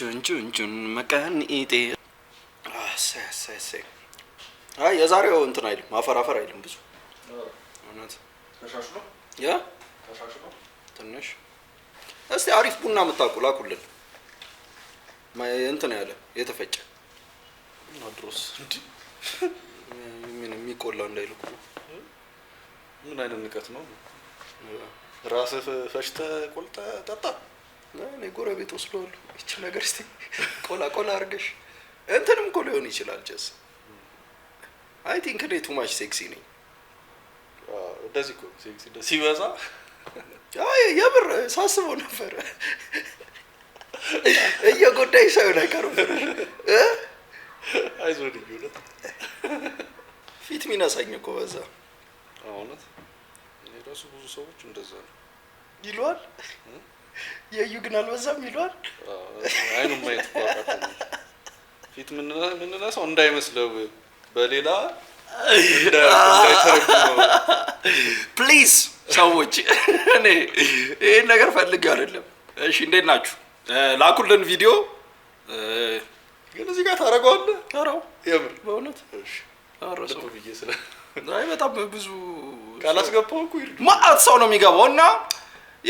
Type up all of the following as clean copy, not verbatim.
ጁን መካኒቴ አይ የዛሬው እንትን አይልም ማፈራፈር አይልም ብዙ እውነት ተሻሽሎ ያ ተሻሽሎ ትንሽ እስቲ አሪፍ ቡና መጣቁላቁልን እንትን ያለ የተፈጨ አድሮስ እንዴ ምን የሚቆላ እንዳይልኩ ምን አይነት ንቀት ነው ራስህ ፈጭተህ ቆልጠህ ጠጣ እኔ ጎረቤት ወስደዋለሁ እቺ ነገር እስቲ ቆላ አርገሽ እንትንም እኮ ሊሆን ይችላል ጀስ አይ ቲንክ ዴ ቱ ማች ሴክሲ ነኝ እንደዚህ እኮ ሴክሲ ሲበዛ አይ የብር ሳስበው ነበር እየጎዳኝ ሳይሆን አይቀርም አይዞህ ልዩነት ፊት ሚናሳኝ እኮ በዛ አሁንት የራሱ ብዙ ሰዎች እንደዛ ነው ይሏል የዩ ግን አልበዛም ይሏል አይኑ ማየት ቆጣጣ ፊት ምን ሰው እንዳይመስለው በሌላ እንዳይተረጉመው ፕሊዝ ሰዎች እኔ ይሄን ነገር ፈልጌው አይደለም እሺ እንዴት ናችሁ ላኩልን ቪዲዮ ግን እዚህ ጋር ታረጋዋለህ አራው የምር በእውነት እሺ አራው ብዬ ስለ አይ በጣም ብዙ ካላስገባው እኮ ይርዱ ማአት ሰው ነው የሚገባውና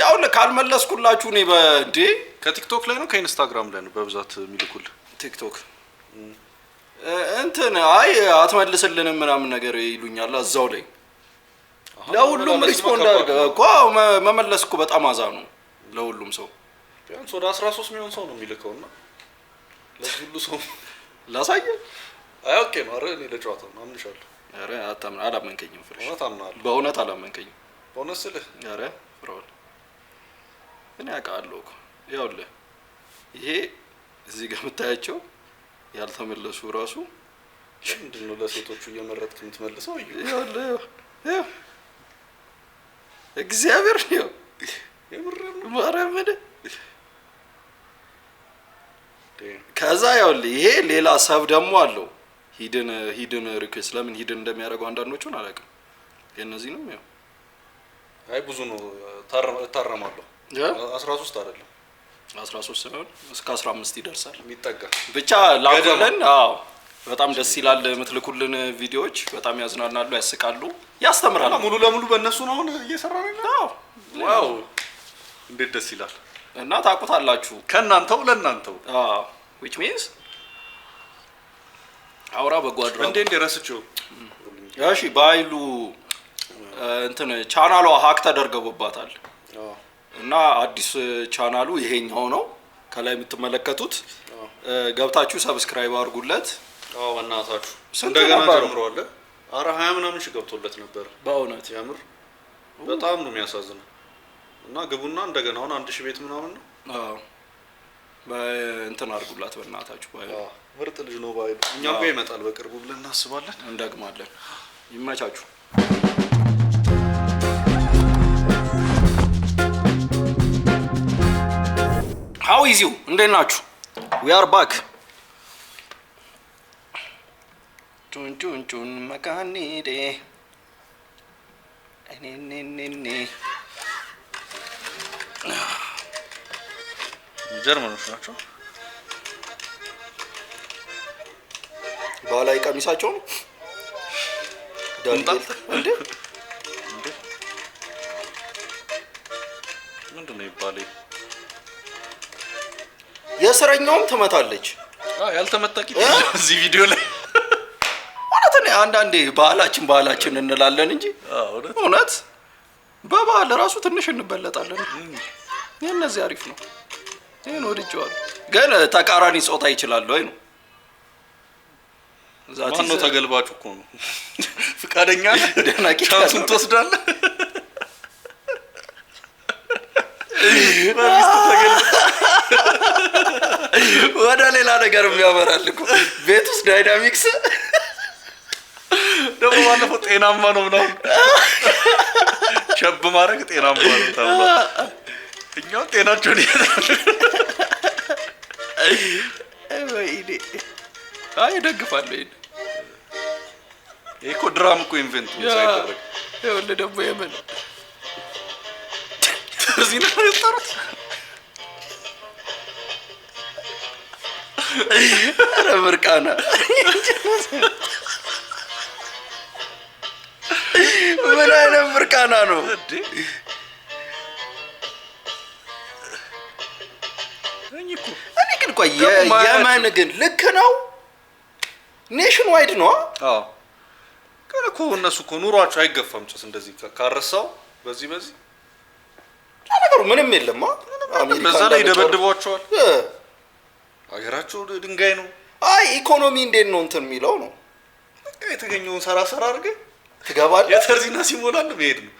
ያው ካልመለስኩላችሁ እኔ በእንዴ ከቲክቶክ ላይ ነው ከኢንስታግራም ላይ ነው በብዛት የሚልኩል ቲክቶክ እንትን አይ አትመልስልንም ምናምን ነገር ይሉኛል እዛው ላይ ለሁሉም ሪስፖንድ አድርገ እኮ መመለስ እኮ በጣም አዛ ነው ለሁሉም ሰው ቢያንስ ወደ 13 ሚሊዮን ሰው ነው የሚልከውና ለዚህ ሁሉ ሰው ላሳየ አይ ኦኬ ነው አረ እኔ ለጨዋታ ነው አምንሻለሁ አረ አታምን አላመንከኝም ፍሬሽ በእውነት አላመንከኝም በእውነት ስልህ አረ ፍራውል እኔ አውቃለሁ እኮ ያውልህ ይሄ እዚህ ጋር የምታያቸው ያልተመለሱ ራሱ ምንድነው ለሴቶቹ እየመረጥክ የምትመልሰው ያውልህ እግዚአብሔር ነው የምረም ማርያም ከዛ ያውልህ ይሄ ሌላ ሰብ ደግሞ አለው ሂድን ሪኩዌስት ለምን ሂድን እንደሚያደርገው አንዳንዶቹን አላውቅም የነዚህ ነው ያው አይ ብዙ ነው ታረማለሁ 13 አይደለም 13 ሳይሆን እስከ 15 ይደርሳል የሚጠጋ ብቻ ላኩልን አዎ በጣም ደስ ይላል የምትልኩልን ቪዲዮዎች በጣም ያዝናናሉ ያስቃሉ ያስተምራሉ ሙሉ ለሙሉ በእነሱ ነው አሁን እየሰራን ነው ዋው እንዴት ደስ ይላል እና ታውቁታላችሁ ከናንተው ለናንተው which means አውራ በጓድራ እንዴ ረስቸው ያሺ ባይሉ እንትን ቻናሏ ሀክ ተደርገውባታል እና አዲስ ቻናሉ ይሄኛው ነው ከላይ የምትመለከቱት ገብታችሁ ሰብስክራይብ አድርጉለት በእናታችሁ እንደገና ጀምሯል አረ 20 ምናምን ሺህ ገብቶለት ነበር በእውነት ያምር በጣም ነው የሚያሳዝነው እና ግቡና እንደገና አሁን 1000 ቤት ምናምን ነው እንትን አድርጉላት በእናታችሁ ባይ ምርጥ ልጅ ነው ባይ እኛም ጋር ይመጣል በቅርቡ ብለን እናስባለን እንደግማለን ይመቻችሁ How is you? እንዴት ናችሁ? We are back. ጩን መካኒዴ እኔ ጀርመኖች ናቸው ባህላዊ ቀሚሳቸው ዳንቴል እንዴ ምንድነው ይባላል የስረኛውም ትመታለች ያልተመጣቂ እዚህ ቪዲዮ ላይ ማለት ነው አንዳንዴ ባህላችን እንላለን እንጂ እውነት በባህል ራሱ ትንሽ እንበለጣለን የነዚህ አሪፍ ነው ይሄን ወድጄዋለሁ ግን ተቃራኒ ጾታ ይችላል ወይ ነው ማን ነው ተገልባጩ እኮ ነው ፍቃደኛ ደናቂ ቻንሱን ተወስዳለህ በሚስት ተገልባጭ ወደ ሌላ ነገር የሚያመራል እኮ ቤት ውስጥ ዳይናሚክስ ደግሞ ባለፈው ጤናማ ነው ምናምን ሸብ ማድረግ ጤናማ ነው ተባለ እኛው ጤናቸውን አይ ደግፋለሁ ይሄ እኮ ድራም እኮ ኢንቨንት ነው ሳይደረግ ይኸውልህ ደግሞ የምን እዚህ ነው የጠሩት ኧረ ምርቃና ምን አይነት ምርቃና ነው እንዴ? እኔ ግን ቆይ የመን ግን ልክ ነው? ኔሽን ዋይድ ነው? አዎ ግን እኮ እነሱ እኮ ኑሯቸው አይገፋም። ጭስ እንደዚህ ካረሳው በዚህ ነገሩ ምንም የለም። በዛ ላይ ይደበድቧቸዋል። ሀገራቸው ድንጋይ ነው። አይ ኢኮኖሚ እንዴት ነው እንትን የሚለው ነው። በቃ የተገኘውን ሰራ አድርገህ ትገባለህ። የተርዚና ሲሞላል መሄድ ነው።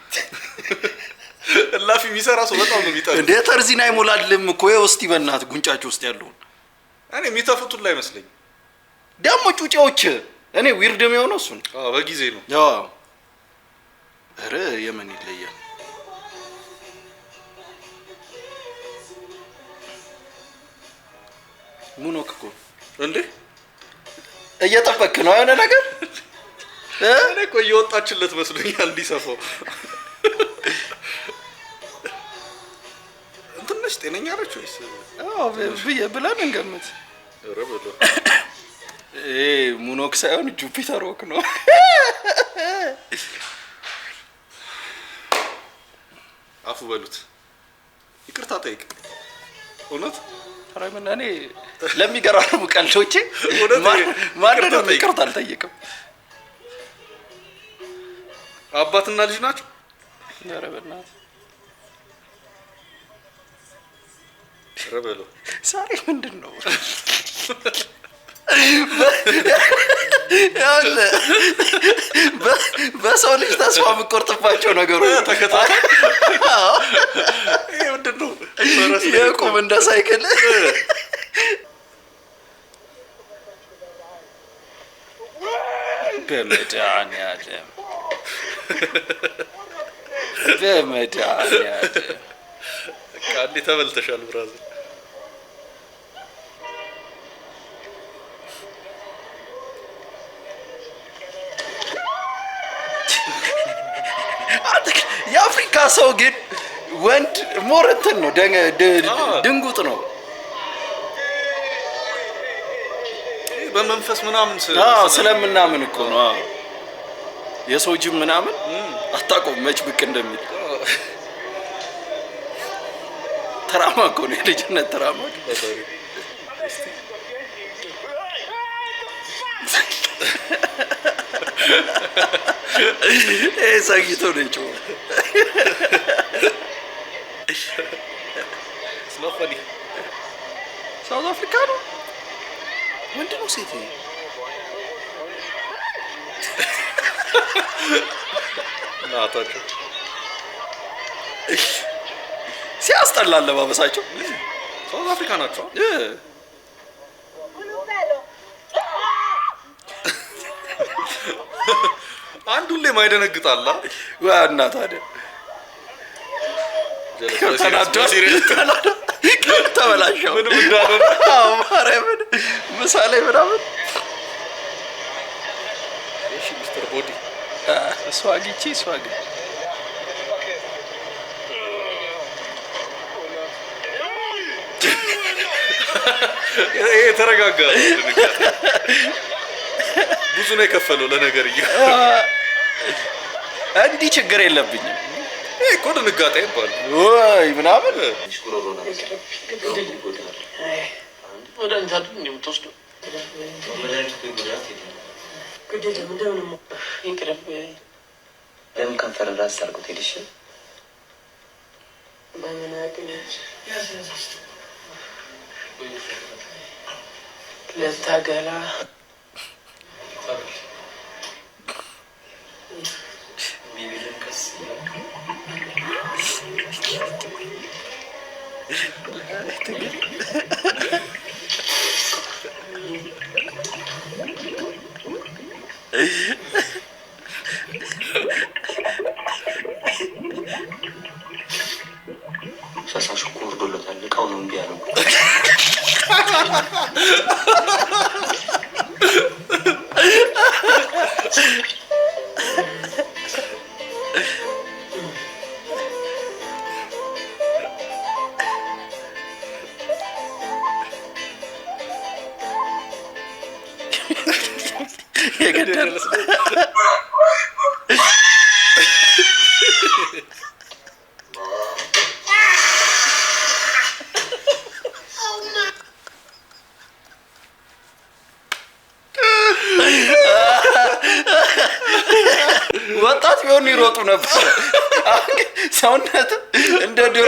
እላፊ የሚሰራ ሰው በጣም ነው የሚጠላው። እንደ ተርዚና ይሞላልም እኮ የውስጥ በእናትህ ጉንጫቸው ውስጥ ያለውን እኔ የሚተፉት ላይ መስለኝ ደግሞ ጩጬዎች እኔ ዊርድ የሚሆነው እሱ ነው። አዎ በጊዜ ነው። አዎ ኧረ የመን ይለያል። ሙኖክ እኮ እንዴ እየጠበክ ነው የሆነ ነገር እኔ እኮ እየወጣችለት መስሎኛል እንዲሰፋው። እንትንሽ ጤነኛ ነች ወይስ? አዎ ብለን እንገምት። ኧረ በለው ሙኖክ ሳይሆን ጁፒተር ወክ ነው። አፉ በሉት ይቅርታ ጠይቅ። እውነት ኧረ ምን እኔ ለሚገራርሙ ቀልዶቼ ማንንም ይቅርታ አልጠይቅም። አባትና ልጅ ናቸው። ኧረ በእናትህ ኧረ በለው ዛሬ ምንድን ነው? በሰው ልጅ ተስፋ የምቆርጥባቸው ነገሮች ተከታታይ ምንድን ነው? የቁም እንደ ሳይክል በመድኃኒዓለም አንዴ ተበልተሻል ብራዘር። የአፍሪካ ሰው ግን ወንድ ሞር እንትን ነው ድንጉጥ ነው በመንፈስ ምናምን ስለምናምን እኮ ነው። የሰው ጅብ ምናምን አታውቀውም መች ብቅ እንደሚል ተራማ እኮ ነው የልጅነት ተራማ። ሰጊቶ ነው የጮኸው። ሳውዝ አፍሪካ ነው ወንድ ነው ሴት? ናታቸው ሲያስጠላ አለባበሳቸው። ሳውዝ አፍሪካ ናቸው። አንዱ ላይ ማይደነግጣላ ዋና ታዲያ ተበላሸው ምንም እንዳልሆነ ማርያምን ምሳሌ ምናምን እሺ ሚስተር ቦዲ እሷ አግኝቼ እሷ ግን ተረጋጋ። ብዙ ነው የከፈለው ለነገር እንዲህ ችግር የለብኝም እኮ ድንጋጤ ይባል ወይ ምናምን ለምን ከንፈር ራስ አድርጎት ሄድሽ? ለታገላ ፈሳሽ እኮ ወርዶለታል። እቃው ነው እምቢ ያለው። የገደለ ወጣት ቢሆን ይሮጡ ነበር። ሰውነት እንደ ድሮ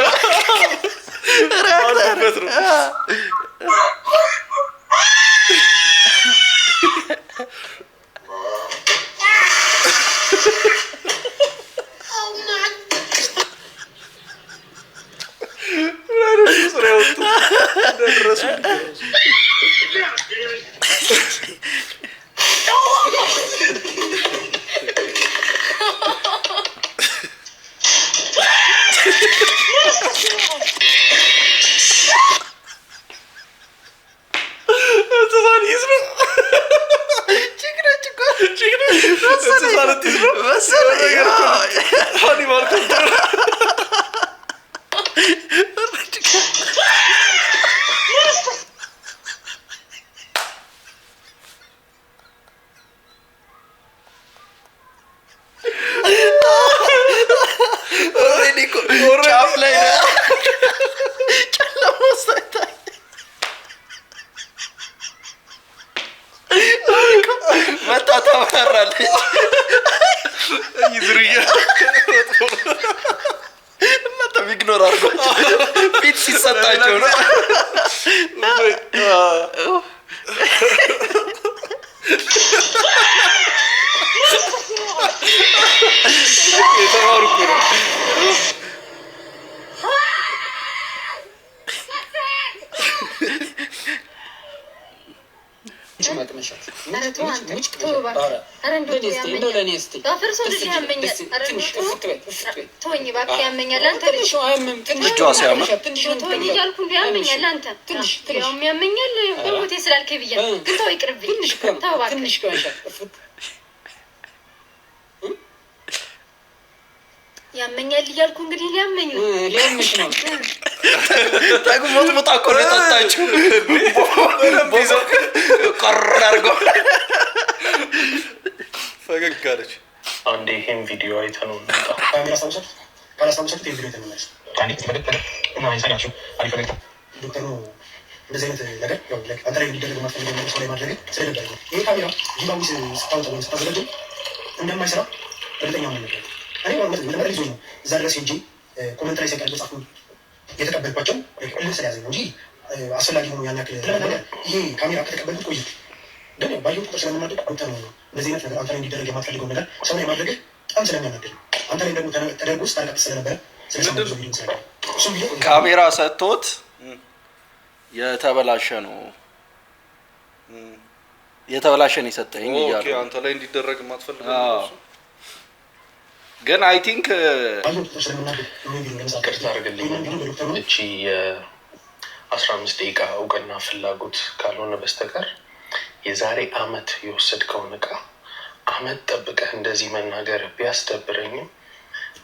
ማለት ነው። ጫፍ ላይ ጨለማ ውስጥ መታ ታበራለች። ይዝርያ እናንተ ኢግኖር አድርጓቸው ፊት ሲሰጣቸው ነው። የተማሩ እኮ ነው። ያመኛል እያልኩ እንግዲህ ሊያምሽ ነው። ተግሞት ሙጣ እኮ ነው የጠጣችው። ቆር አድርገው ፈገግ አለች። አንዴ ይሄን ቪዲዮ አይተነው እንምጣ። ካላስታውሳችሁት ይሄን ቪዲዮ ተመለስ። ዶክተሩ እንደዚህ አይነት ነገር አንተ ላይ የሚደረግ ማስፈልገው ነገር ሰው ላይ ማድረግ ስለነበር ይሄ ካሜራ ጂባዊስ ስታወጣ ወይም ስታዘጋጀው እንደማይሰራ እርግጠኛ ሆነ ነበር። እኔ መጀመሪያ ይዞ ነው እዛ ድረስ ሄጄ ኮመንት ላይ ሳይቀር መጽሐፉን የተቀበልኳቸው እልህ ስለያዘ ነው እንጂ አስፈላጊ ሆኖ ያን ያክል ነገር ይሄ ካሜራ ከተቀበልኩት ቆይት ግን ባየሁት ቁጥር ስለምናደግ ዶክተር ነው እንደዚህ አይነት ነገር አንተ ላይ እንዲደረግ የማትፈልገው ነገር ሰው ላይ ማድረግ በጣም ስለሚያናደድ አንተ ላይ ደግሞ ተደርጎ ስታረቀጥ ስለነበረ ካሜራ ሰጥቶት የተበላሸ ነው የሰጠኝ እያሉ አንተ ላይ እንዲደረግ የማትፈልገው ግን አይ ቲንክ ቅርታ አድርግልኝ እቺ የ15 ደቂቃ እውቅና ፍላጎት ካልሆነ በስተቀር የዛሬ አመት የወሰድከውን እቃ አመት ጠብቀህ እንደዚህ መናገር ቢያስደብረኝም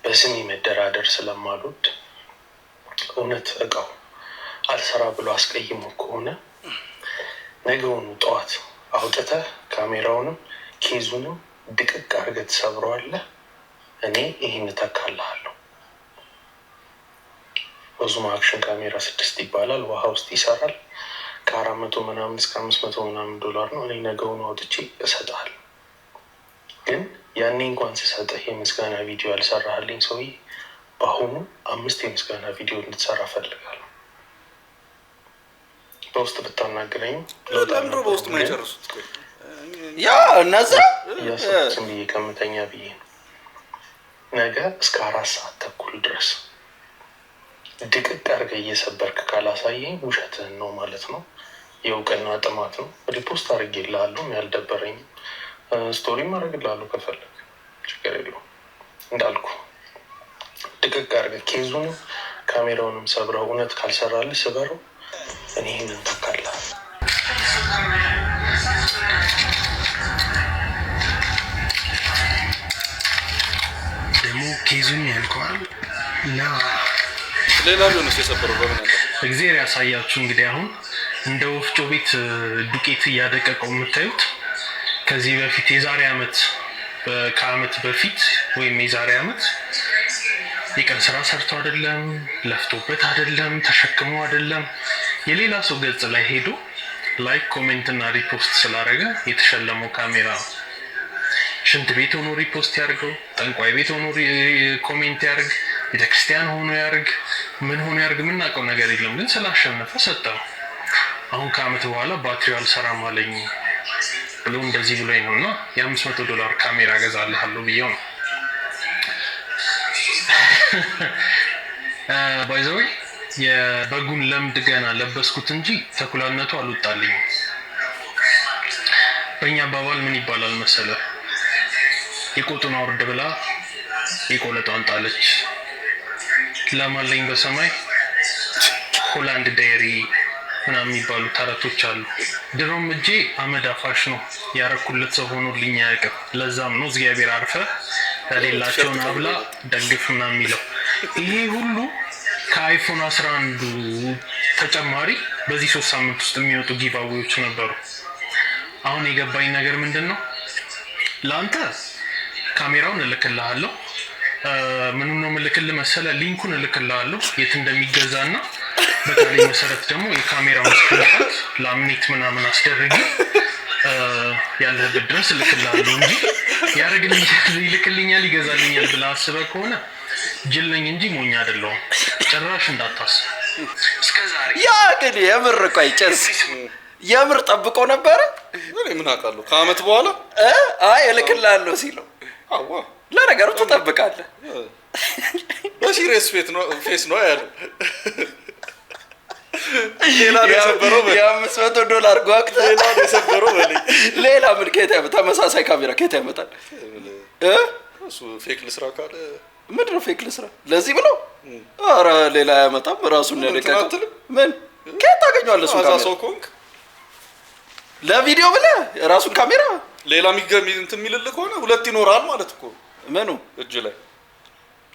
በስሜ መደራደር ስለማልወድ እውነት እቃው አልሰራ ብሎ አስቀይሞ ከሆነ ነገውኑ ጠዋት አውጥተህ ካሜራውንም ኬዙንም ድቅቅ አድርገህ ትሰብረዋለህ። እኔ ይህን እተካልሃለሁ። ዙም አክሽን ካሜራ 6 ይባላል። ውሃ ውስጥ ይሰራል። ከ400 ምናምን እስከ 500 ምናምን $500 ነው። እኔ ነገውን አውጥቼ እሰጥሃለሁ። ግን ያኔ እንኳን ስሰጥህ የምስጋና ቪዲዮ ያልሰራህልኝ ሰውዬ በአሁኑ 5 የምስጋና ቪዲዮ እንድትሰራ ፈልጋለሁ። በውስጥ ብታናግረኝ ለምሮ በውስጥ ማይጨርሱት ያ እነዛ ያሰብኩትን ብዬ ከምተኛ ብዬ ነው። ነገ እስከ 4 ሰዓት ተኩል ድረስ ድቅቅ አድርገህ እየሰበርክ ካላሳየኝ ውሸትህን ነው ማለት ነው። የእውቅና ጥማት ነው። ሪፖስት አድርጌልሃለሁ። ያልደበረኝም ስቶሪም አድርግልሃለሁ ከፈለግ ችግር የለውም። እንዳልኩ ድቅቅ አድርገህ ኬዙንም ካሜራውንም ሰብረው እውነት ካልሰራልህ ስበረው። እኔ ይህንን ተካልሃል። ደግሞ ኬዙን ያልከዋል እና ሌላ ሊሆንስ የሰበረው በምን ያለ እግዚአብሔር ያሳያችሁ። እንግዲህ አሁን እንደ ወፍጮ ቤት ዱቄት እያደቀቀው የምታዩት ከዚህ በፊት የዛሬ አመት ከአመት በፊት ወይም የዛሬ አመት የቀን ስራ ሰርቶ አይደለም ለፍቶበት አይደለም ተሸክሞ አይደለም የሌላ ሰው ገጽ ላይ ሄዶ ላይክ ኮሜንት እና ሪፖስት ስላደረገ የተሸለመው ካሜራ ነው። ሽንት ቤት ሆኖ ሪፖስት ያርገው፣ ጠንቋይ ቤት ሆኖ ኮሜንት ያርግ፣ ቤተክርስቲያን ሆኖ ያርግ፣ ምን ሆኖ ያርግ የምናውቀው ነገር የለም። ግን ስላሸነፈ ሰጠው። አሁን ከአመት በኋላ ባትሪው አልሰራም አለኝ ብሎ እንደዚህ ብሎኝ ነው እና $500 ካሜራ ገዛልሃለሁ ብዬው ነው። ባይ ዘ ዌይ የበጉን ለምድ ገና ለበስኩት እንጂ ተኩላነቱ አልወጣልኝም። በእኛ አባባል ምን ይባላል መሰለ? የቆጡን አውርድ ብላ የቆለጧን ጣለች። ለማለኝ በሰማይ ሆላንድ ዳይሪ ምናምን የሚባሉ ተረቶች አሉ። ድሮም እጄ አመድ አፋሽ ነው ያረኩለት ሰው ሆኖልኝ አያውቅም። ለዛም ነው እግዚአብሔር አርፈ ለሌላቸውን አብላ ደግፍ ምናምን የሚለው። ይሄ ሁሉ ከአይፎን 11 ተጨማሪ በዚህ 3 ሳምንት ውስጥ የሚወጡ ጊቫዌዎች ነበሩ። አሁን የገባኝ ነገር ምንድን ነው? ለአንተ ካሜራውን እልክልሃለሁ። ምኑን ነው የምልክልህ መሰለ? ሊንኩን እልክልሃለሁ የት እንደሚገዛና በቃሌ መሰረት ደግሞ የካሜራውን ስክሪንሾት ላምኔት ምናምን አስደርጊ ያለህበት ድረስ እልክልሃለሁ እንጂ ይልክልኛል ይገዛልኛል ብለህ አስበህ ከሆነ ጅል ነኝ እንጂ ሞኝ አይደለሁም። ጭራሽ እንዳታስብ። እስከዛሬ ያ ግን የምር ቆይ ጨርስ የምር ጠብቆ ነበረ። እኔ ምን አውቃለሁ ከአመት በኋላ አይ እልክልሃለሁ ሲለው አዋ ለነገሩ ትጠብቃለህ። በሲሪየስ ፌስ ነው ያለው። ሌላ የሰበረው $500 ጓቅታ ሌላ የሰበረው በለኝ። ሌላ ምን ከየት ያመጣ? ተመሳሳይ ካሜራ ከየት ያመጣል? እሱ ፌክ ልስራ ካለ ምንድን ነው ፌክ ልስራ ለዚህ ብሎ? ኧረ ሌላ ያመጣም ራሱን ያለቀቀው ምን ከየት ታገኘዋለህ? እሱን ካሜራ ሰው ኮንክ ለቪዲዮ ብለህ ራሱን ካሜራ ሌላ እንትን የሚልልህ ከሆነ ሁለት ይኖራል ማለት እኮ። ምኑ እጅ ላይ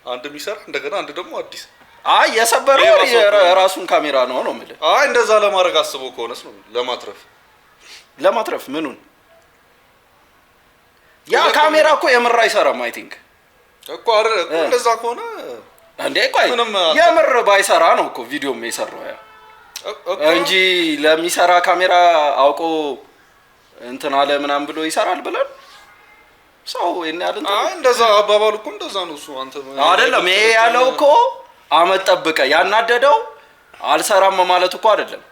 አንድ የሚሰራ እንደገና አንድ ደግሞ አዲስ። አይ የሰበረው የራሱን ካሜራ ነው የምልህ። አይ እንደዛ ለማድረግ አስበው ከሆነስ ነው ለማትረፍ ምኑን? ያ ካሜራ እኮ የምር አይሰራም። አይ ቲንክ እኮ አይደል እኮ እንደዛ ከሆነ እንዴ ቆይ የምር ባይሰራ ነው እኮ ቪዲዮም የሰራው ያ እንጂ ለሚሰራ ካሜራ አውቆ እንትን አለ ምናምን ብሎ ይሰራል ብለን ሰው ያንን አይ እንደዛ አባባሉ እኮ እንደዛ ነው። እሱ አንተ አይደለም ይሄ ያለው እኮ አመት ጠብቀ ያናደደው አልሰራም ማለት እኮ አይደለም።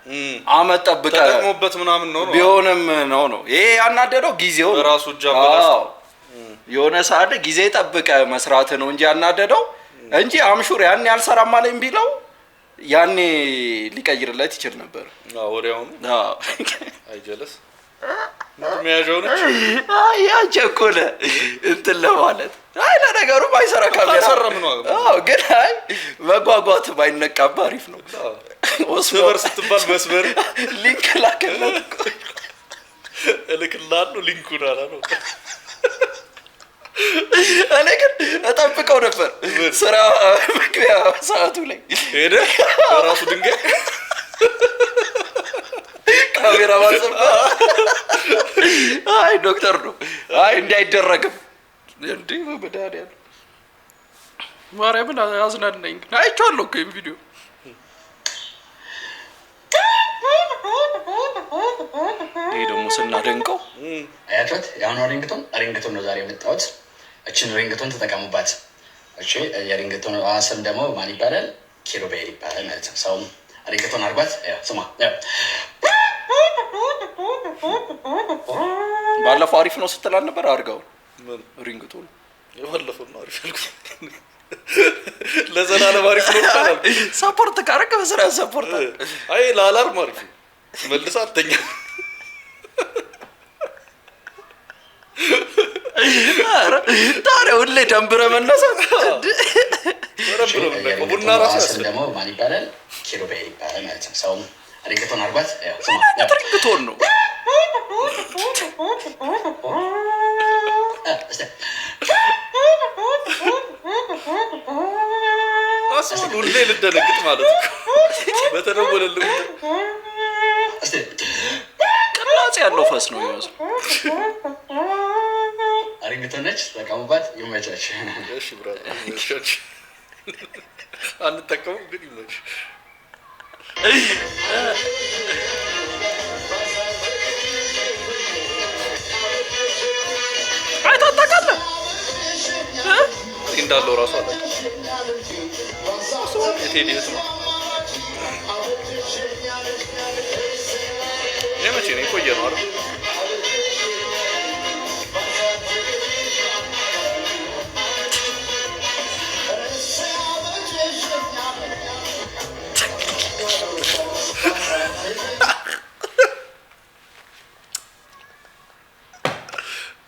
አመት ጠብቀ ተጠቅሞበት ምናምን ነው ቢሆንም ነው ይሄ ያናደደው ጊዜው ራሱ ጃባላስ የሆነ ሰዓት ጊዜ ጠብቀ መስራት ነው እንጂ ያናደደው እንጂ አምሹር ያን ያልሰራም ማለት ቢለው ያኔ ሊቀይርለት ይችል ነበር። ወዲያውኑ አይጀለስ ምንድነው ነች ያ ቸኮለ እንትን ለማለት አይ ለነገሩ ባይሰራ ካሜራ አልሰራም ነው። ግን አይ መጓጓት ባይነቃባ አሪፍ ነው። ወስበር ስትባል መስበር ሊንክ ላከለት እልክልሃለሁ ሊንኩን አላ ነው። እኔ ግን እጠብቀው ነበር ስራ መግቢያ ሰዓቱ ላይ ሄደ በራሱ ድንጋይ ካሜራ ማሰብ አይ ዶክተር ነው አይ እንዳይደረግም እንዴ በመድኃኒዓለም ማርያምን አዝናናኝ። አይቼዋለሁ እኮ ቪዲዮ ይሄ ደግሞ ስናደንቀው አያችሁት? የአሁኑ ሪንግቶን ነው ዛሬ የመጣሁት። እችን ሪንግቶን ተጠቀሙባት። እሺ የሪንግቶን ስም ደግሞ ማን ይባላል? ኪሩቤል ይባላል ማለት ነው። ሰውም ሪንግቶን አርጓት ስማ። ባለፈው አሪፍ ነው ስትላል ነበር አድርገው ሪንግቶን የባለፈው ነው አሪፍ ያልኩት ለዘላለም አሪፍ ነው ይባላል። ሰፖርት ካረከ በስራ ሰፖርት አይ ለአላርም አሪፍ መልሳ አተኛ አረ ታዲያ ሁሌ ደንብረ መነሳት ቡና ራሱ ደግሞ ማን ይባላል? ኪሩቤል ይባላል ማለት ነው። ሰውም ሪንግቶን አርጓት ስማ። ሪንግቶን ነው አስቡን ሁሌ ልደነግጥ ማለት ነው። በተደወለልኝ ቅላጼ ያለው ፈስ ነው ይመስል አሪግቶነች በቃሙባት ይመቻች። እሺ ብራዘር ይመቻች። አንተቀሙ ግን ይመች። አይታጣቃለህ እንዳለው ራሱ አለ የቴዲ ህት ነው። የመቼ ነው የቆየ ነው አይደል?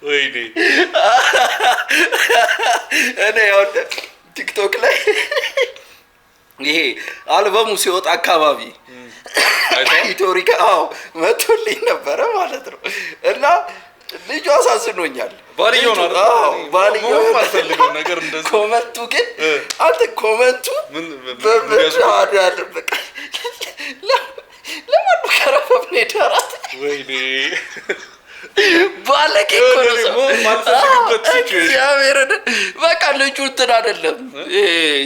ወይኔ እኔ ያው ቲክቶክ ላይ ይሄ አልበሙ ሲወጣ አካባቢ ኢትዮሪካ መቶልኝ ነበረ ማለት ነው። እና ልጁ አሳዝኖኛል። ባልየው ነው አይደል? ባልየው ማፈልገው ነገር እንደዚህ ኮመንቱ ግን አንተ ኮመንቱ ምን በመዳዳል በቃ ለማን ከረፈም ነው ዳራት ወይኔ ባለቄ ነው ማልፈልግበት ሲቹዌሽን እግዚአብሔርን በቃ ልጁ እንትን አይደለም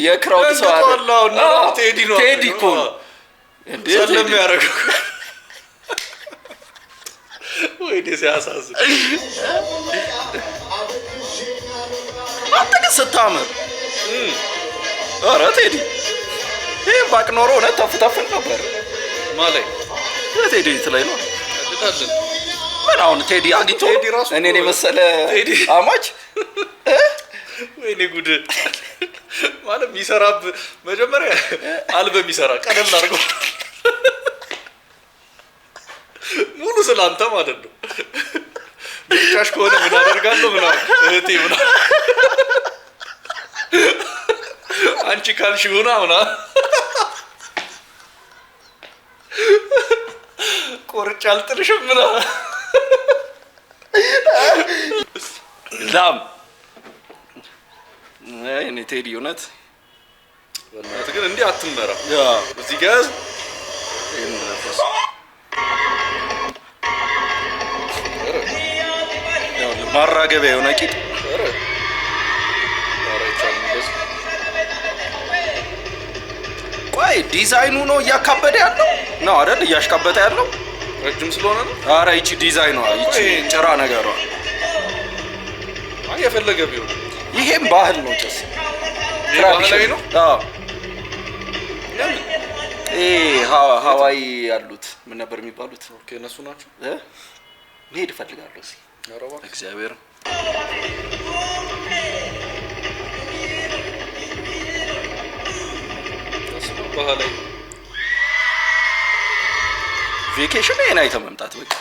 የክራውድ ሰው አይደለም። ቴዲ ነው ቴዲ እኮ እንዴ ሰለም ያደርገው ወይኔ ሲያሳዝን። አንተ ግን ስታምር ኧረ ቴዲ ይሄ ባቅ ኖሮ እውነት ተፍተፍን ነበር ማለት ቴዲ ላይ ነው አድታለን። ምን አሁን ቴዲ አግኝቶ እኔን የመሰለ አማች ወይኔ ጉድ ማለት የሚሰራብ መጀመሪያ አልበም ይሰራ ቀደም አድርገው ሙሉ ስላንተ ማለት ነው። ብቻሽ ከሆነ ምን አደርጋለሁ ምናምን እህቴ ምናምን አንቺ ካልሽ ሆና ምናምን ቆርጬ አልጥልሽም ምናምን ላም እኔ ቴዲ እውነት በእናትህ ግን እንዲህ አትመራ። ያ እዚህ ጋር ማራገቢያ የሆነ ቂጥ ቆይ ዲዛይኑ ነው እያካበደ ያለው ነው አይደል? እያሽካበተ ያለው ረጅም ስለሆነ ነው። ኧረ ይቺ ዲዛይኗ ይቺ ጭራ ነገሯ አይ የፈለገ ቢሆን ይሄም ባህል ነው። ጭስ ባህላዊ ነው። አዎ ሀዋይ ያሉት ምን ነበር የሚባሉት? ኦኬ እነሱ ናቸው። መሄድ እፈልጋለሁ እስኪ እግዚአብሔር ባህላዊ ቬኬሽን ይሄን አይተህ መምጣት በቃ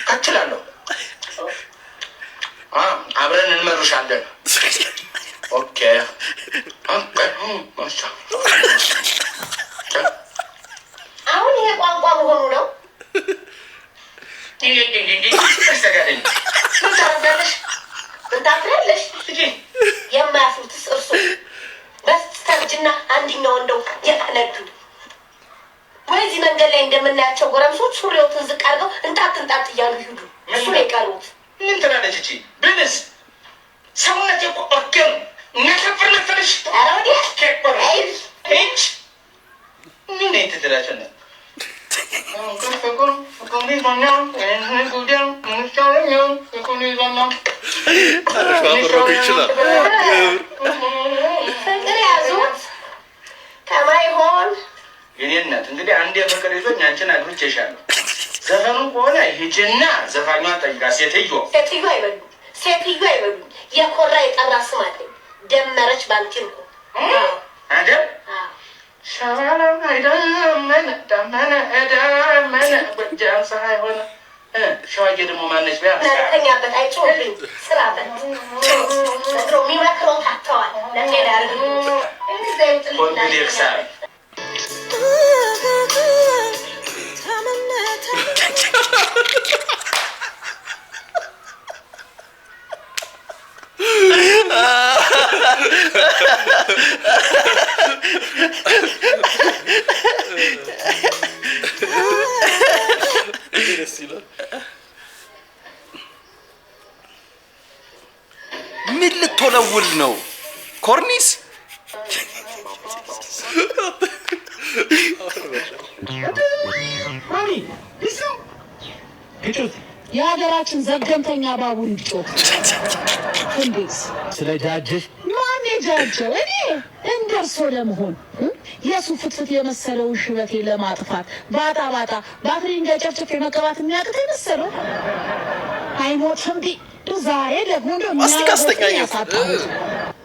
ከችላለሁ አብረን እንመሩሻለን። ኦኬ አሁን ይሄ ቋንቋ መሆኑ ነው። ታፍሪያለሽ። የማያፍሩትስ እርሱ በስተርጅና አንድኛው እንደው የተነዱ ወይዚህ መንገድ ላይ እንደምናያቸው ጎረምሶች ሱሪዎትን ዝቅ አድርገው እንጣጥ እንጣጥ እያሉ ይሄዱ። እሱ ነው የቀሩት። ምን ትላለች እቺ ብልስ ሰውነት የቆቀም ነከፈር ነፈርሽ አረዲ ከቆረ እቺ ምን እንትላችሁ ነው ፍቅር ያዙት ከማይሆን የኔነት እንግዲህ አንድ የፍቅር ይዞኝ አንቺን አግብቼሻለሁ። ዘፈኑ ከሆነ ሂጂና ዘፋኟን ጠይቃ። ሴትዮ አይበሉ ሴትዮ አይበሉ የኮራ የጠራ ስም አለኝ። ደመረች ባንቲንኮ አይደል? ሻባላ አይደመነ ደመነ ደመነ በጃም ፀሐይ ሆነ ሸዋዬ ደግሞ ማነች ቢያ ነርከኛበት አይጮህብኝ ስራበት ድሮ የሚመክረው ታተዋል ለፌዳር ኮምፕሌክስ ደስ ይላል። ምን ልትወለውል ነው? ኮርኒስ የሀገራችን ዘገምተኛ ባቡር እንዲጮህ እንዴት ስለ ጃጅሽ ማን የጃጀው? እኔ እንደርሶ ለመሆን የሱ ፍትፍት የመሰለውን ሽበቴ ለማጥፋት ባጣ ባትሪ እንደጨፍጨፍ የመቀባት የሚያቅት የመሰለው አይሞትም። ዛሬ ደግሞ አስተኛኝ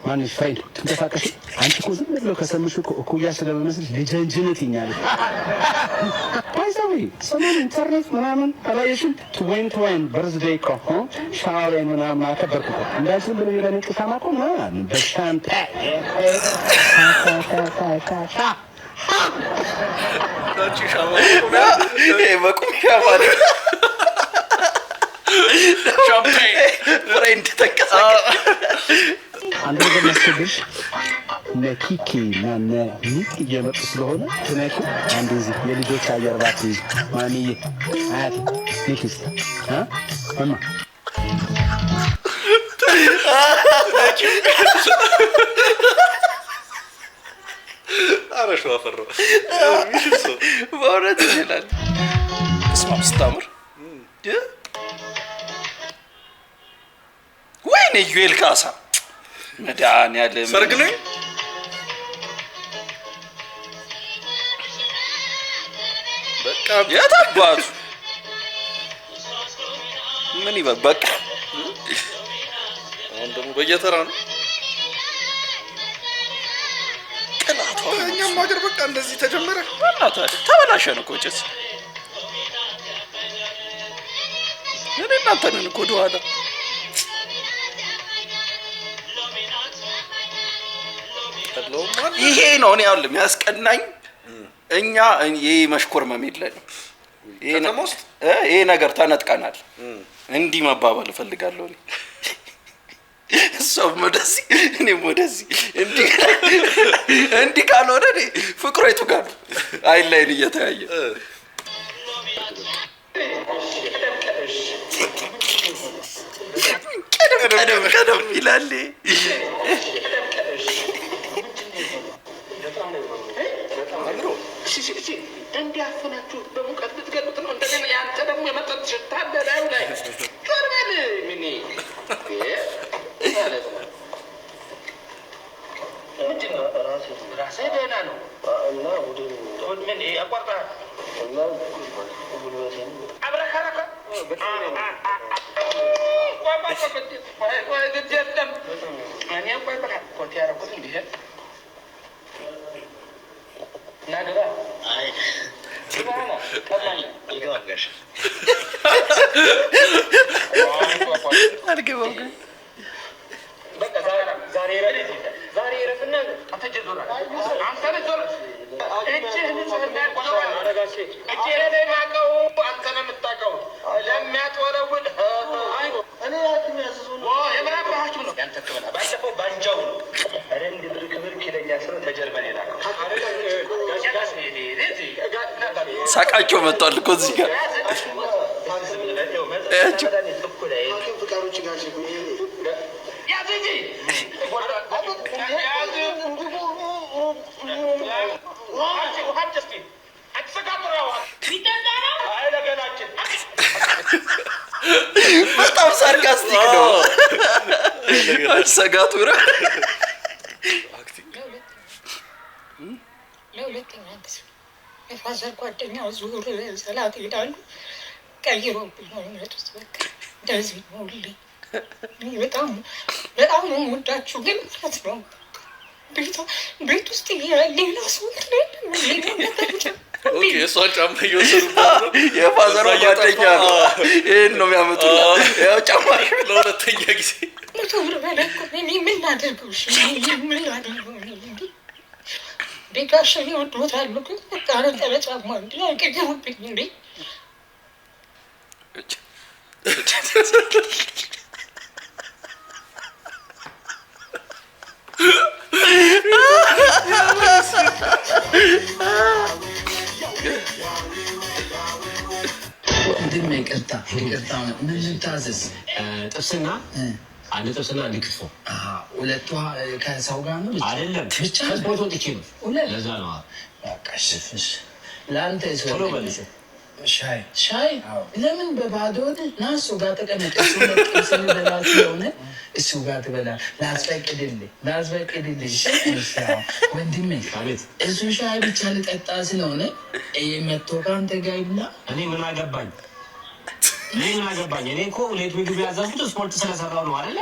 ማንሽ ፍሬንድ ትንቀሳቀሽ። አንቺ እኮ ዝም ብሎ ከሰምሽ እኮ እኩያ ስለመመስልሽ ልጀንጅነት ይኛለሽ። ባይዛዊ ሰሞኑን ኢንተርኔት ምናምን አላየሽም? ትዌን በርዝዴይ እኮ ሻወሬን ምናምን አከበርኩ እኮ እንዳልሽ ዝም ብሎ የለኔ ቅሳማ እኮ ምናምን በሻምፓ በቁም ሻማ ሻምፓኝ ፍሬንድ ተንቀሳቀስ። አንድ ነገር ማስከብሽ ነኪኪ እና ኒክ እየመጡ ስለሆነ ትነኩ። አንድ እዚህ የልጆች አየር ባትሪ ማሚዬ አያት ኒክስ እማ አረሽ አፈራ በእውነት ይችላል። እስማም ስታምር ወይኔ ዩኤል ካሳ መድኃኒዓለም ሰርግ ነኝ። በቃ የት አባቱ ምን ይበል በቃ። አሁን ደግሞ በየተራ ነው ቅላቷ። እኛም ሀገር በቃ እንደዚህ ተጀመረ። በእናትህ ተበላሸን እኮ ጭስ። እኔ እናንተ ነን እኮ ወደኋላ። ይሄ ነው እኔ አሁን የሚያስቀናኝ። እኛ ይሄ መሽኮርመም የለንም። ይሄ ነገር ተነጥቀናል። እንዲህ መባባል እፈልጋለሁ እኔ። እሷም ወደዚህ እኔም ወደዚህ እንዲህ ካልሆነ እኔ ፍቅሩ የቱ ጋር ነው? አይን ላይን እየተያየ ቀደም ይላል። እንዲያፈናችሁ በሙቀት ልትገሉት ነው። እንደገና ያንተ ደግሞ የመጠጥ ሽታ በላዩ ላይ ጮርበል ሚኒ ምንድን ነው? ራስህ ደህና ነው እና ምን አቋርጣ አብረከረከ እኔ ቆይ በቃ ኮቴ ያደረኩት እንዲህ ናገባ አልገባም ግን ዛሬ ረፍና አተጀዞራ አንተ ልጆር እጅህን ማቀው አንተ ነው የምታውቀው። ለሚያትወለውል እኔ የምራባችሁ ነው ያንተ ክብላ ባለፈው ባንጃው ነው ረንድ ብርክብር ኪለኛ ስለ ተጀርበን ይላል ሳቃቸው መጥቷል እኮ እዚህ ጋር በጣም ሳርካስቲክ ነው። ሰጋቱራ ለሁለተኛ ጊዜ የፋዘር ጓደኛው ዙር ሰላት ሄዳሉ። ቀይሮብኝ ነው የሚመጡት። በቃ እንደዚህ ነው ሁሌ። በጣም በጣም ነው የምወዳችሁ ግን ማለት ነው ቤት ውስጥ ሌላ ሰው ኦኬ እሷን ጫማ እየወሰዱባት ነው። የፋዘሯ ጓደኛ ነው ይህን ነው የሚያመጡላት። ያው ጫማ ለሁለተኛ ጊዜ መቶ ብር በላይ እኮ እኔ ምን ላድርገው? ምን ላድርገው? ቤጋሽን ይወዱታሉ ግን በቃ ነጠለ ጫማ እንዲ አይቀይሩብኝ እንዴ ይቅርታ ምን ልታዘዝ? ጥብስና አንድ ጥብስና አንድ ክትፎ። ሁለቱ ከሰው ጋር ነው አይደለም? ብቻ ስፖርት ወጥቼ ነው። ለዛ ነው። በቃ እሺ። ለአንተ ቶሎ መልስ። ሻይ ለምን በባዶ ና እሱ ጋር ተቀመጥ። እሱ በላ ስለሆነ እሱ ጋር ትበላ። ላስፈቅድልህ ወንድሜ። እሱ ሻይ ብቻ ልጠጣ ስለሆነ መጥቶ ከአንተ ጋር ይብላ። እኔ ምን አገባኝ? እኔ እኮ ሌት ምግብ ያዘዝኩት ስፖርት ስለሰራው ነው አይደለ?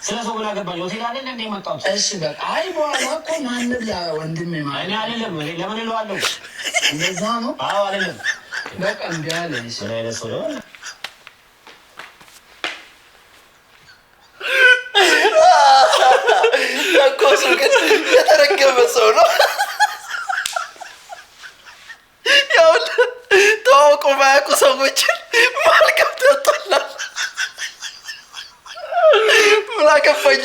ስለ ሰው ምን አገባኝ? ሆቴል አይደለ እንደ መጣሁት። እሺ በቃ አይ በኋላ እኮ ማንብላ ወንድሜ። ማለት እኔ አይደለም ለምን እለዋለሁ? እንደዛ ነው። አዎ አይደለም በቃ እንዲ አለ። ምን አይነት ሰው ነው እኮ? እሱ ግን የተረገመ ሰው ነው። ያው ተዋውቆ ማያውቁ ሰዎችን መሀል ገብቶ ያጣላል። ምን አገባኝ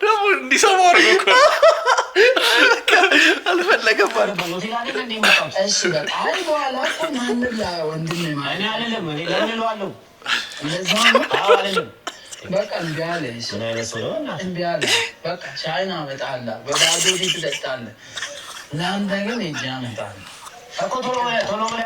ደግሞ እንዲሰማ አድርጎ እኮ አልፈለገም። እሺ በቃ አይ በኋላ እኮ ማንብላ ወንድሜ። ማለት እኔ አይደለም ለምን እለዋለሁ? እንደዛ ነው። አዎ አይደለም በቃ እንዲ አለ። ምን አይነት ሰው ነው? እንዲ አለ በቃ ሻይና አመጣልህ፣ በባዶ ፊት ትጠጣለህ። ለአንተ ግን ሂጅ አመጣልህ እኮ። ቶሎ በለ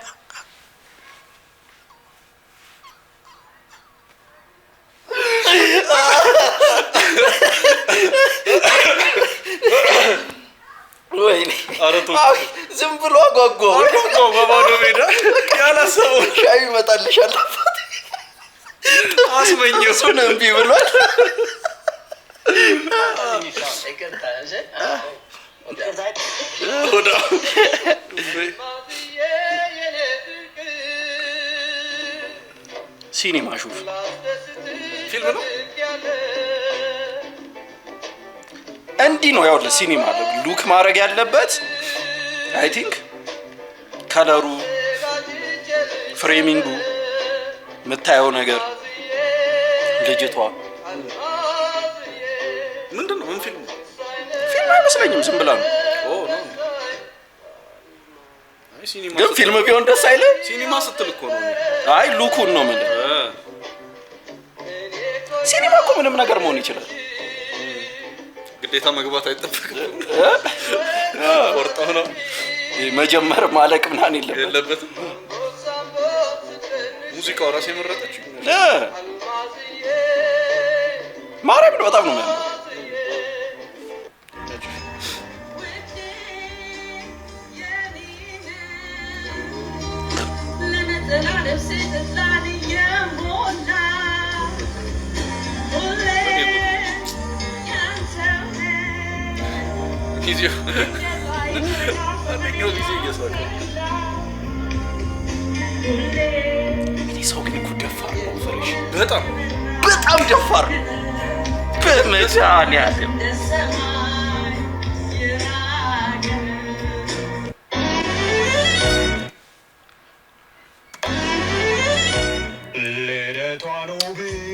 ወይኔ ዝም ብሎ አጓጓ። በባዶ ሜዳ ያላሰበው ሻይ ይመጣልሻል አስመኘው። እሱን እምቢ ብሏል። ሲኒማ ሹፍ ፊልም ነው። እንዲህ ነው ያው ለሲኒማ ሉክ ማድረግ ያለበት። አይ ቲንክ ከለሩ፣ ፍሬሚንጉ፣ የምታየው ነገር ልጅቷ ምንድን ነው? ምን ፊልም ነው? ፊልም አይመስለኝም፣ ዝም ብላ ነው። ግን ፊልም ቢሆን ደስ አይልም? ሲኒማ ስትል እኮ ነው። አይ ሉኩን ነው ምን ሲኒማ እኮ ምንም ነገር መሆን ይችላል። ግዴታ መግባት አይጠበቅም። ወርጣው ነው መጀመር ማለቅ ምናምን የለበትም። ሙዚቃው ራስ የመረጠችው ማርያምን በጣም ነው የሚያምረው። ሰው ግን እኮ ደፋር ነው። ፍሬሽ በጣም ደፋር ነው። በመድኃኒዓለም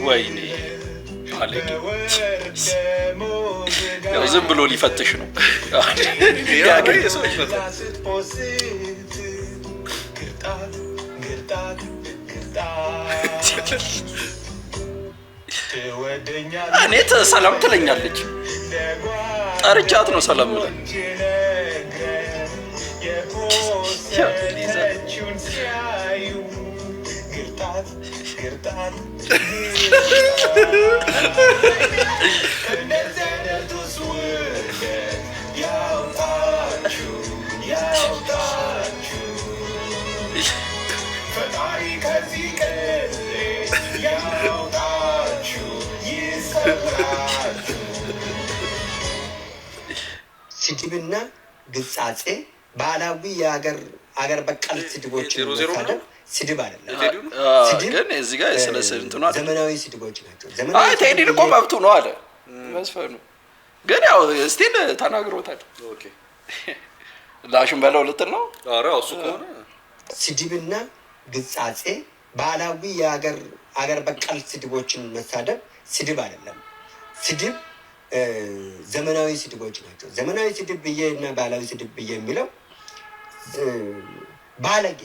ወይኔ ባለጌ ያው ዝም ብሎ ሊፈትሽ ነው። እኔ ሰላም ትለኛለች። ጠርቻት ነው ሰላም ብለን ስድብና ግጻጼ ባህላዊ የአገር በቀል ስድቦችን መሳደብ ስድብ አይደለም። ግን እዚህ ጋር ስለ እንትኑ ዘመናዊ ስድቦች ናቸው። አይ ቴዲን እኮ መብቱ ነው አለ መስፈኑ። ግን ያው ስቲል ተናግሮታል። ኦኬ ላሽን በለው ልትል ነው። ኧረ እሱ ከሆነ ስድብና ግጻጼ ባህላዊ የአገር በቀል ስድቦችን መሳደብ ስድብ አይደለም። ስድብ ዘመናዊ ስድቦች ናቸው። ዘመናዊ ስድብ ብዬ እና ባህላዊ ስድብ ብዬ የሚለው ባለጌ፣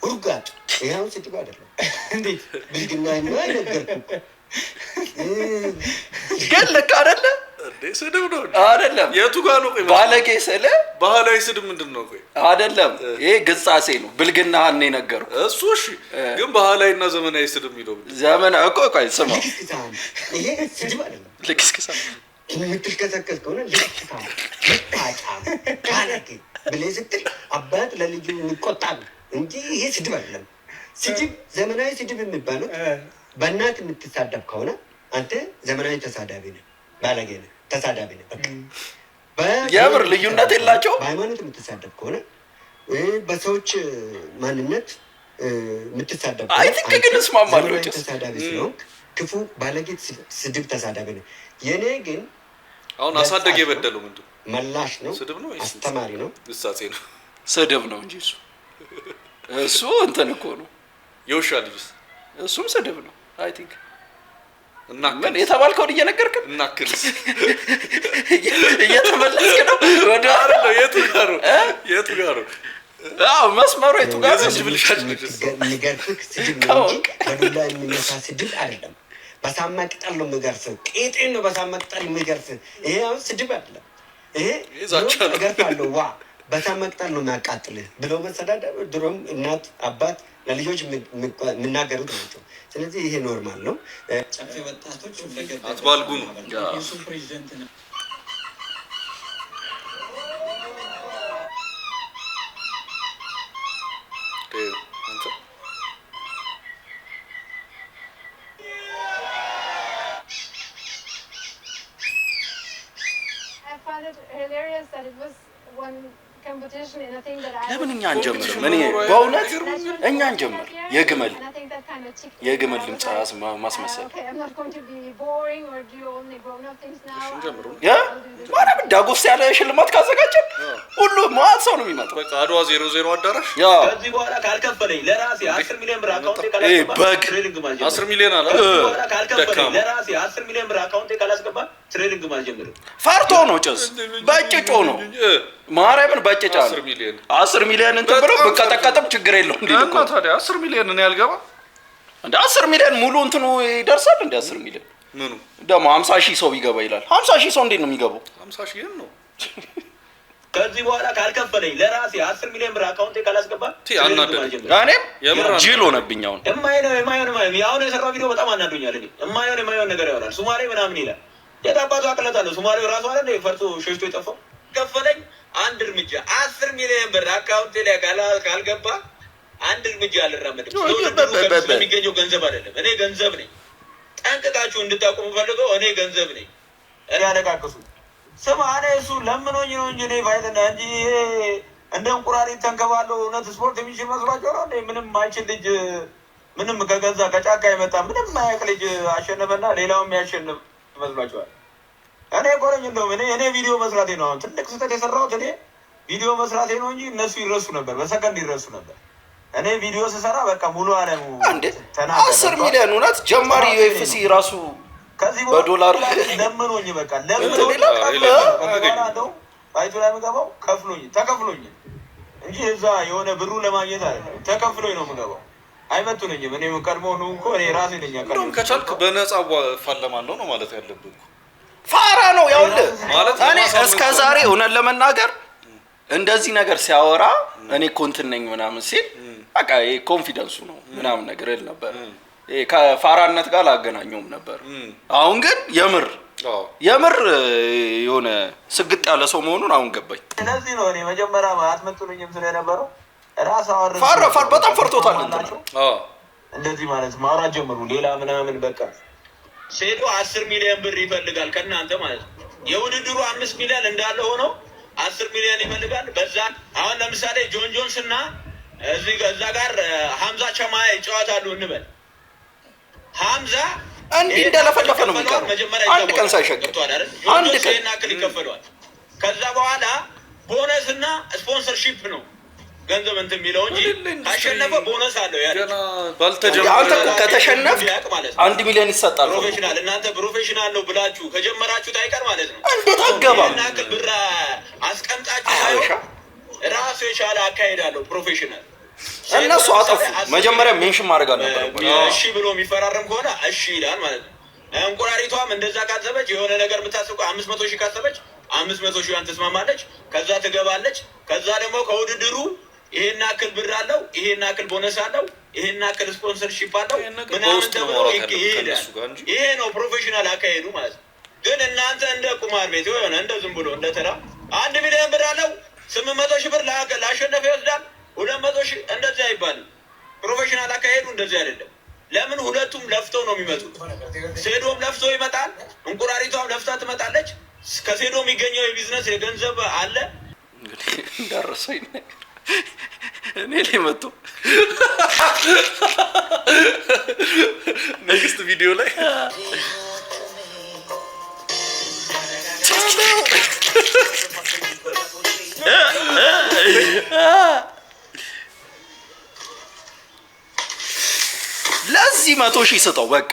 ውርጋጥ ይኸው ስድብ አይደለም። እንዴት ብልግና ነው አይነገርኩ ግን ልክ አይደለ እንዴ? ስድብ ነው አይደለም? የቱ ጋር ነው? ቆይ ባለጌ ስለ ባህላዊ ስድብ ምንድን ነው? ቆይ አይደለም፣ ይሄ ግጻሴ ነው። ብልግናህን ነው የነገርኩ እሱ። እሺ ግን ባህላዊና ዘመናዊ ስድብ የሚለው ዘመናዊ እኮ ቆይ ስማ፣ ይሄ ስድብ አይደለም። ልክስክሳ የምትልከሰከስ ከሆነ ልክስክሳ ልታጫም ባለጌ ብለህ ስትል አባት ለልጁ የሚቆጣ ነው እንጂ ይሄ ስድብ አይደለም። ስድብ ዘመናዊ ስድብ የሚባለው በእናት የምትሳደብ ከሆነ አንተ ዘመናዊ ተሳዳቢ ነህ፣ ባለጌ ነህ፣ ተሳዳቢ ነህ። በቃ የምር ልዩነት የላቸው። በሃይማኖት የምትሳደብ ከሆነ በሰዎች ማንነት የምትሳደብ አይ ትክ ግን እስማማለሁ። ተሳዳቢ ስለሆንክ ክፉ ባለጌ ስድብ ተሳዳቢ ነህ። የኔ ግን አሁን አሳደግ የበደለው ምንድን መላሽ ነው፣ ስድብ ነው፣ አስተማሪ ነው፣ ግሳጼ ነው። ስድብ ነው እንጂ እሱ እንትን እኮ ነው። የውሻ ልጅስ እሱም ስድብ ነው። አይ ቲንክ እና ምን የተባልከውን እየነገርክን እናክልስ እየተመለስክ ነው ወደ አይደል? የቱ ጋር ነው? የቱ ጋር ነው? አዎ መስመሩ የቱ ጋር ነው? ስድብ ልሻል የሚገርፍህ ስድብ ነው እንጂ በዱላ የሚመታ ስድብ አይደለም። በሳማ ቅጠል ነው የሚገርፍህ፣ ቄጤን ነው በሳማ ቅጠል የሚገርፍህ። ይሄ አሁን ስድብ አይደለም። ይሄ እገርፋለሁ ዋ በሳማ ቅጠል ነው የሚያቃጥልህ ብለው መሰዳደብ ድሮም እናት አባት ለልጆች የሚናገሩት ናቸው። ስለዚህ ይሄ ኖርማል ነው። ጨፌ ወጣቶች አትባልጉ ነው። ለምን እኛ አንጀምርም? እኔ በእውነት እኛ አንጀምር። የግመል ድምፅ ማስመሰል ማርያም ዳጎስ ያለ ሽልማት ካዘጋጀን ሁሉ ማት ሰው ነው የሚመጣው። በቃ አድዋ 00 አዳራሽ ከዚህ በኋላ ካልከፈለኝ ለራሴ 10 ሚሊዮን ብር አካውንቴ ካላስገባ ትሬኒንግ ማልጀምር። 10 ሚሊዮን አለ ካልከፈለኝ ለራሴ 10 ሚሊዮን ብር አካውንቴ ካላስገባ ትሬኒንግ ማልጀምር። ፈርቶ ነው ጭስ በጭጮ ነው ማርያምን በጭጫ ነው 10 ሚሊዮን እንትን ብሎ በቀጠቀጥም ችግር የለውም። እንዴ እና ታዲያ 10 ሚሊዮን እኔ ያልገባ እንደ 10 ሚሊዮን ሙሉ እንትኑ ይደርሳል። እንደ 10 ሚሊዮን ምኑ ደግሞ 50,000 ሰው ይገባ ይላል። 50,000 ሰው እንዴት ነው የሚገባው? 50,000 ነው። ከዚህ በኋላ ካልከፈለኝ ለራሴ 10 ሚሊዮን ብር አካውንቴ ካላስገባ እኔም ጅል ሆነብኝ። አሁን የማይሆን ያሁን የሰራው ቪዲዮ በጣም አናዶኛል። እኔ የማይሆን ነገር ያወራል። ሱማሌ ምናምን ይላል። የታባቱ አቅለት አለው ሱማሌው ራሱ አለ ፈርቶ ሸሽቶ የጠፋው። ከፈለኝ አንድ እርምጃ 10 ሚሊዮን ብር አካውንቴ ላይ ካልገባ አንድ እርምጃ አልራመድም። ስለሚገኘው ገንዘብ አይደለም። እኔ ገንዘብ ነኝ። ጠንቅቃችሁ እንድታውቁ የምፈልገው እኔ ገንዘብ ነኝ። ያለቃቅሱ ስማ፣ እኔ እሱ ለምኖኝ ነው እንጂ እኔ ፋይትና እንጂ እንደ እንቁራሪት ተንከባለው እውነት ስፖርት የሚችል መስሏቸው ነው። ምንም አይችል ልጅ ምንም ከገዛ ከጫካ የመጣ ምንም ማያውቅ ልጅ አሸነፈና ሌላውም ያሸንፍ መስሏቸዋል። እኔ ቆረኝ እንደውም እኔ ቪዲዮ መስራቴ ነው አሁን ትልቅ ስህተት የሰራሁት። እኔ ቪዲዮ መስራቴ ነው እንጂ እነሱ ይረሱ ነበር፣ በሰከንድ ይረሱ ነበር። እኔ ቪዲዮ ስሰራ በቃ ሙሉ አለሙ 10 ሚሊዮን እውነት ጀማሪ ዩኤፍሲ ራሱ ከዚህ በዶላር ለምኖኝ በቃ ለምኖኝ ነው ባይቱ ላይ የምገባው ተከፍሎኝ እንጂ እዛ የሆነ ብሩ ለማግኘት አይደለም። ተከፍሎኝ ነው የምገባው። አይመጡልኝም። እኔ ቀድሞ ነው እንኳ እኔ ራሴ ነኝ ያቀርብ ከቻልክ በነፃ ፋለማለሁ ነው ማለት ያለብህ። ፋራ ነው ያውልህ ማለት እኔ እስከ ዛሬ እውነት ለመናገር እንደዚህ ነገር ሲያወራ እኔ ኮንትን ነኝ ምናምን ሲል በቃ ኮንፊደንሱ ነው ምናምን ነገር እል ነበር። ከፋራነት ጋር አላገናኘውም ነበር። አሁን ግን የምር የሆነ ስግጥ ያለ ሰው መሆኑን አሁን ገባኝ። ስለዚህ ነው እኔ መጀመሪያ አትመጡልኝም ስለነበረው ራስ አወር ፋራ በጣም ፈርቶታል እንትና እንደዚህ ማለት ማውራት ጀምሩ። ሌላ ምናምን በቃ ሴዶ 10 ሚሊዮን ብር ይፈልጋል ከእናንተ ማለት ነው። የውድድሩ 5 ሚሊዮን እንዳለ ሆኖ 10 ሚሊዮን ይፈልጋል። በዛ አሁን ለምሳሌ ጆን ጆንስ እና እዛ ጋር ሀምዛ ቸማያ ይጫወታሉ እንበል። ሀምዛ እንዲህ እንደለፈለፈ ነው የሚቀረው። አንድ ቀን ሳይሸግር አንድ ቀን ይከፈለዋል። ከዛ በኋላ ቦነስ እና ስፖንሰርሺፕ ነው ገንዘብ እንትን የሚለው እንጂ ካሸነፈ ቦነስ አለው። ገና ባልተጀመረ አንተ እኮ ከተሸነፍክ 1 ሚሊዮን ይሰጣል። ፕሮፌሽናል እናንተ ፕሮፌሽናል ነው ብላችሁ ከጀመራችሁት አይቀር ማለት ነው። እንዴት አገባም እና ብር አስቀምጣችሁ ሳይሆን ራሱ የቻለ አካሄዳለሁ ፕሮፌሽናል። እነሱ አጠፉ። መጀመሪያ ሜንሽን ማድረግ አለበት። እሺ ብሎ የሚፈራረም ከሆነ እሺ ይላል ማለት ነው። እንቁራሪቷም እንደዛ ካሰበች የሆነ ነገር የምታስበው 500 ሺህ ካሰበች 500 ሺህን ትስማማለች። ከዛ ትገባለች። ከዛ ደግሞ ከውድድሩ ይሄን አክል ብር አለው፣ ይሄን አክል ቦነስ አለው፣ ይሄን አክል ስፖንሰርሺፕ አለው ምናምን ተብሎ ይሄዳል። ይሄ ነው ፕሮፌሽናል አካሄዱ ማለት ነው። ግን እናንተ እንደ ቁማር ቤት የሆነ እንደ ዝም ብሎ እንደ ተራ 1 ሚሊዮን ብር አለው 800 ሺህ ብር ላሸነፈ ይወስዳል 200 ሺህ እንደዚህ አይባልም። ፕሮፌሽናል አካሄዱ እንደዚህ አይደለም። ለምን ሁለቱም ለፍተው ነው የሚመጡት። ሴዶም ለፍቶ ይመጣል፣ እንቁራሪቷም ለፍታ ትመጣለች። ከሴዶ የሚገኘው የቢዝነስ የገንዘብ አለ። እንግዲህ እንዳረሰኝ እኔ ላይ መጡ ኔክስት ቪዲዮ ላይ ለዚህ 100 ሺህ ስጠው በቃ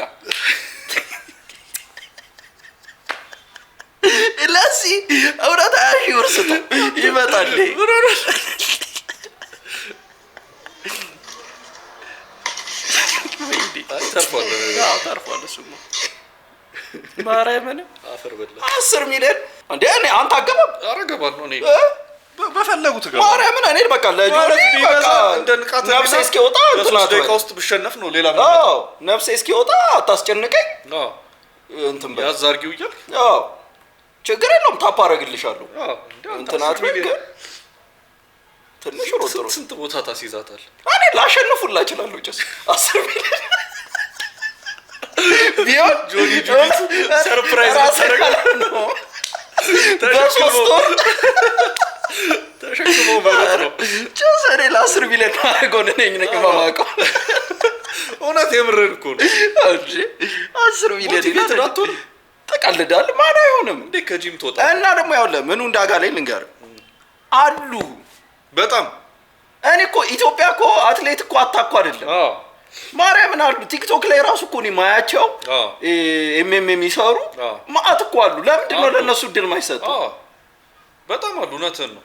ለዚህ እውነት 20 ሺህ ብር ስጠው ይመጣል። ተርፏል። እሱማ ማርያምን አፈር በላ 10 ሚሊዮን እንዴ! እኔ አንተ አገባም አረገባለሁ እኔ በፈለጉት ጋር ማርያምን እኔ በቃ ለጆኒ በቃ እንደ ንቃት ነፍሴ እስኪወጣ እንትናት ደቂቃ ውስጥ ብሸነፍ ነው ሌላ ምን ነፍሴ እስኪወጣ አታስጨንቀኝ። እንትን በል ያዛርጊው ይል ችግር የለውም ታፓ አደርግልሻለሁ። እንትናት ግን ትንሽ ሮጥ ስንት ቦታ ታስይዛታል? እኔ ላሸንፉላ እችላለሁ። ጭስ 10 ሚሊዮን ቢሆን ጆኒ ሰርፕራይዝ ነው። በሶስት ወር ተሸክሞ ማለት ነው። ጭስ እኔ ለ10 ሚሊዮን አድርጎን ነኝ ማማቀው እውነት የምርን እኮ ነው እንጂ 10 ሚሊዮን ይላል። ተቀልዳል ማን አይሆንም እንዴ ከጂም ተወጣ እና ደግሞ ያው ለምን እንዳጋ ላይ ልንገር አሉ በጣም እኔ እኮ ኢትዮጵያ እኮ አትሌት እኮ አታኳ አይደለም ማርያምን አሉ ቲክቶክ ላይ ራሱ እኮ ነው ማያቸው የሚሰሩ ማአት እኮ አሉ። ለምንድን ነው ለነሱ እድል ማይሰጠው? በጣም አሉ። እውነትህን ነው።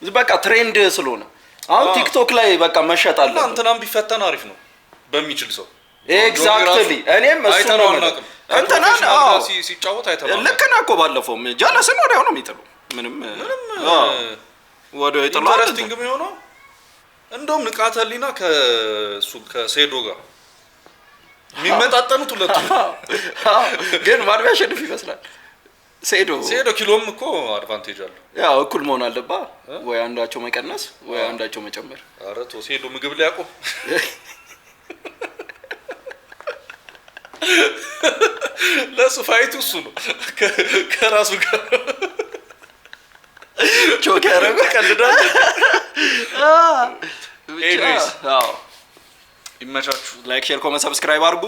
በቃ ትሬንድ ስለሆነ አሁን ቲክቶክ ላይ በቃ መሸጥ አለ። እንትናም ቢፈተን አሪፍ ነው በሚችል ሰው ኤግዛክትሊ እኔም እሱ ነው እንትና ሲጫወት አይተናል። ልክ ነህ እኮ ባለፈውም ጀለስን ወዲያው ነው የሚጥሉ ምንም ወዲያው ይጥሉ። ኢንተረስቲንግ የሚሆነው እንደውም ንቃተ ህሊና ከሴዶ ጋር የሚመጣጠኑት ሁለቱ ግን ማን ቢያሸንፍ ይመስላል? ሴዶ ኪሎም እኮ አድቫንቴጅ አለው። ያው እኩል መሆን አለባት ወይ አንዳቸው መቀነስ ወይ አንዳቸው መጨመር። ኧረ ተው ሴዶ ምግብ ላይ ያቆም ለሱ ፋይቱ እሱ ነው ከራሱ ጋር ቾክ ያደረገ ቀልዳል። ኤኒዌይስ ይመቻችሁ። ላይክ ሼር ኮሜንት ሰብስክራይብ አድርጉ።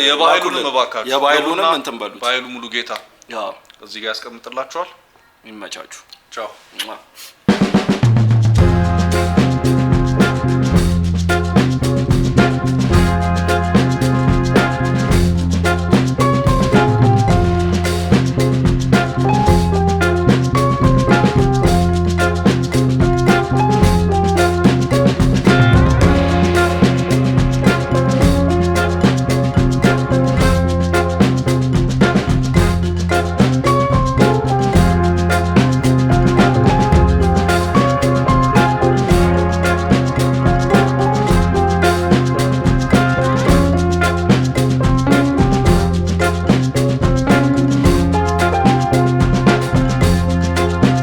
የባህሉንም እባካችሁ የባህሉንም እንትን በሉት። ባህሉ ሙሉ ጌታ ያው እዚህ ጋር ያስቀምጥላችኋል። ይመቻችሁ። ቻው